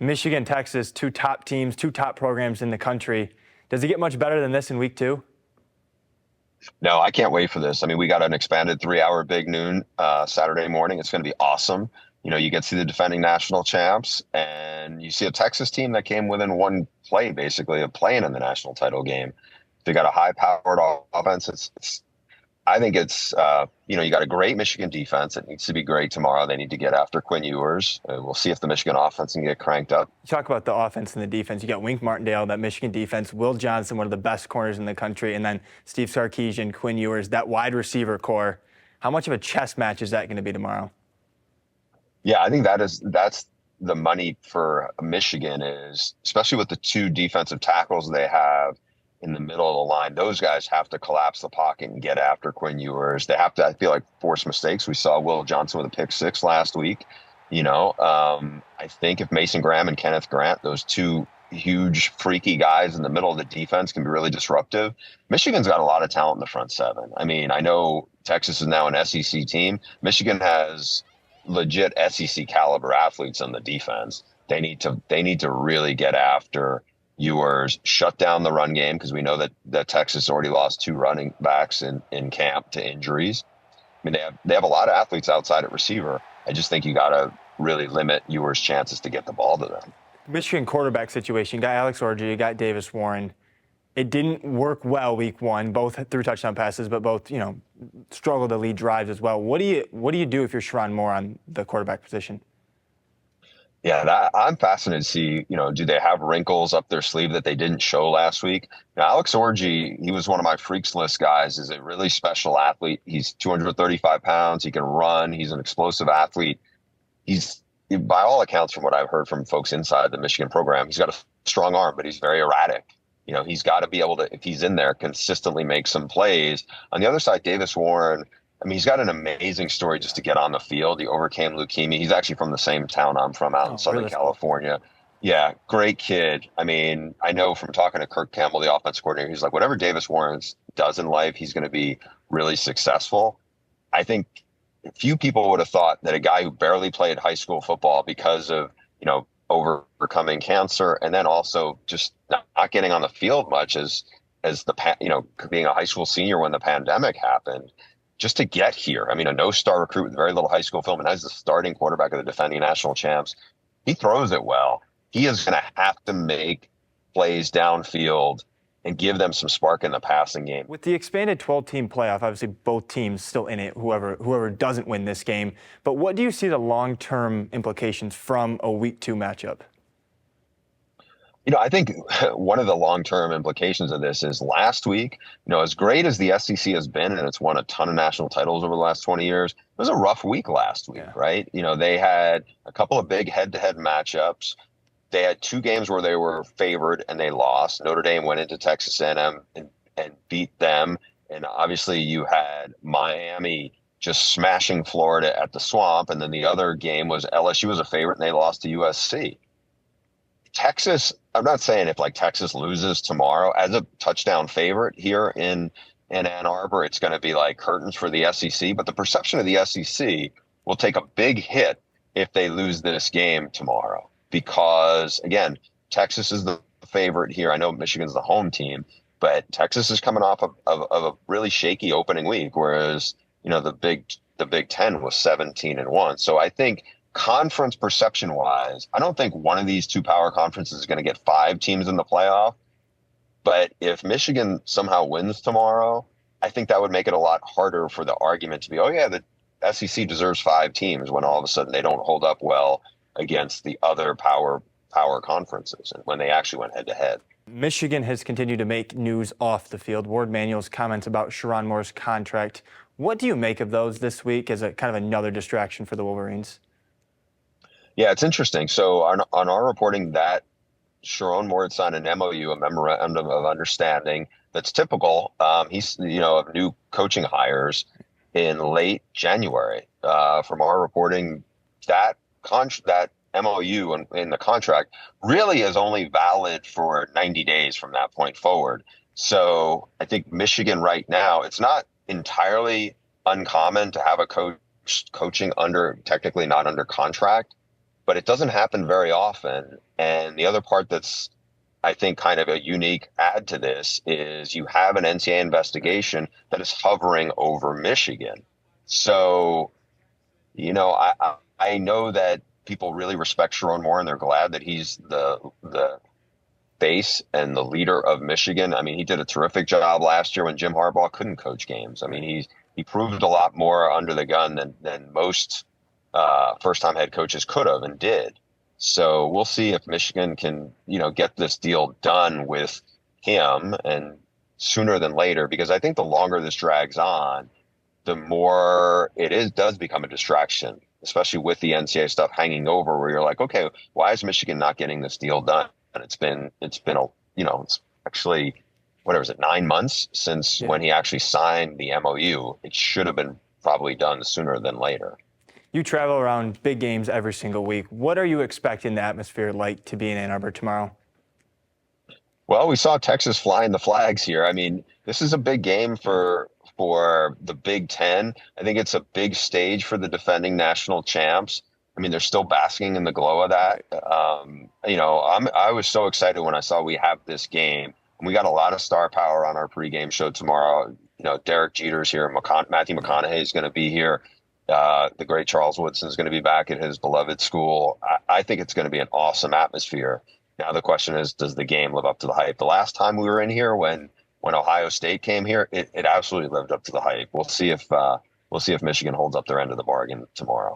Michigan, Texas, two top teams, two top programs in the country. Does it get much better than this in week 2? No, I can't wait for this. I mean, we got an expanded 3-hour big noon Saturday morning. It's going to be awesome. You get to see the defending national champs, and you see a Texas team that came within one play, basically, of playing in the national title game. They got a high-powered offense. I think you got a great Michigan defense. It needs to be great tomorrow. They need to get after Quinn Ewers. We'll see if the Michigan offense can get cranked up. You talk about the offense and the defense. You got Wink Martindale, that Michigan defense, Will Johnson, one of the best corners in the country, and then Steve Sarkisian, Quinn Ewers, that wide receiver core. How much of a chess match is that going to be tomorrow? Yeah, I think that's the money for Michigan, is especially with the two defensive tackles they have in the middle of the line. Those guys have to collapse the pocket and get after Quinn Ewers. They have to, I feel like, force mistakes. We saw Will Johnson with a pick 6 last week. I think if Mason Graham and Kenneth Grant, those two huge, freaky guys in the middle of the defense, can be really disruptive. Michigan's got a lot of talent in the front seven. I mean, I know Texas is now an SEC team. Michigan has legit SEC caliber athletes on the defense. They need to really get after Ewers, shut down the run game, because we know that Texas already lost 2 running backs in camp to injuries. I mean, they have a lot of athletes outside at receiver. I just think you got to really limit Ewers' chances to get the ball to them. Michigan quarterback situation, you got Alex Orji, you got Davis Warren. It didn't work well week 1, both threw touchdown passes, but both, struggled to lead drives as well. What do you do if you're Sherrone Moore on the quarterback position? Yeah, I'm fascinated to see, do they have wrinkles up their sleeve that they didn't show last week? Now, Alex Orji, he was one of my freaks list guys, is a really special athlete. He's 235 pounds. He can run. He's an explosive athlete. He's, by all accounts, from what I've heard from folks inside the Michigan program, he's got a strong arm, but he's very erratic. He's got to be able to, if he's in there, consistently make some plays. On the other side, Davis Warren, I mean, he's got an amazing story just to get on the field. He overcame leukemia. He's actually from the same town I'm from, out in Southern California. Cool. Yeah, great kid. I mean, I know from talking to Kirk Campbell, the offensive coordinator, he's like, whatever Davis Warren does in life, he's going to be really successful. I think few people would have thought that a guy who barely played high school football because of, overcoming cancer, and then also just not getting on the field much as being a high school senior when the pandemic happened, just to get here. I mean, a no-star recruit with very little high school film, and as the starting quarterback of the defending national champs, he throws it well. He is going to have to make plays downfield and give them some spark in the passing game. With the expanded 12-team playoff, obviously both teams still in it, whoever doesn't win this game. But what do you see the long-term implications from a week 2 matchup? I think one of the long-term implications of this is last week, as great as the SEC has been, and it's won a ton of national titles over the last 20 years, it was a rough week last week, right? They had a couple of big head-to-head matchups. They had 2 games where they were favored and they lost. Notre Dame went into Texas A&M and beat them. And obviously you had Miami just smashing Florida at the Swamp. And then the other game was LSU was a favorite and they lost to USC. Texas, I'm not saying if Texas loses tomorrow as a touchdown favorite here in Ann Arbor, it's going to be like curtains for the SEC. But the perception of the SEC will take a big hit if they lose this game tomorrow. Because, again, Texas is the favorite here. I know Michigan's the home team, but Texas is coming off of a really shaky opening week, whereas, the Big Ten was 17-1. So I think conference perception-wise, I don't think one of these 2 power conferences is going to get 5 teams in the playoff. But if Michigan somehow wins tomorrow, I think that would make it a lot harder for the argument to be, the SEC deserves 5 teams, when all of a sudden they don't hold up well against the other power conferences, and when they actually went head to head. Michigan has continued to make news off the field. Ward Manuel's comments about Sherrone Moore's contract. What do you make of those this week as a kind of another distraction for the Wolverines? Yeah, it's interesting. So on our reporting, that Sherrone Moore had signed an MOU, a memorandum of understanding, that's typical. He's of new coaching hires in late January. From our reporting, that MOU in the contract really is only valid for 90 days from that point forward. So I think Michigan right now, it's not entirely uncommon to have a coach coaching technically not under contract. but it doesn't happen very often. And the other part that's, I think, kind of a unique add to this is you have an NCAA investigation that is hovering over Michigan. So, I know that people really respect Sharon Moore and they're glad that he's the face and the leader of Michigan. I mean, he did a terrific job last year when Jim Harbaugh couldn't coach games. I mean, he proved a lot more under the gun than most first time head coaches could have and did. So we'll see if Michigan can, get this deal done with him and sooner than later, because I think the longer this drags on, the more does become a distraction, especially with the NCAA stuff hanging over where you're like, okay, why is Michigan not getting this deal done? And it's been it's actually, whatever is it, 9 months since when he actually signed the MOU. It should have been probably done sooner than later. You travel around big games every single week. What are you expecting the atmosphere like to be in Ann Arbor tomorrow? Well, we saw Texas flying the flags here. I mean, this is a big game for the Big Ten. I think it's a big stage for the defending national champs. I mean, they're still basking in the glow of that. I was so excited when I saw we have this game. And we got a lot of star power on our pregame show tomorrow. Derek Jeter's here. Matthew McConaughey is going to be here. The great Charles Woodson is going to be back at his beloved school. I think it's going to be an awesome atmosphere. Now the question is, does the game live up to the hype? The last time we were in here, when Ohio State came here, it absolutely lived up to the hype. We'll see if Michigan holds up their end of the bargain tomorrow.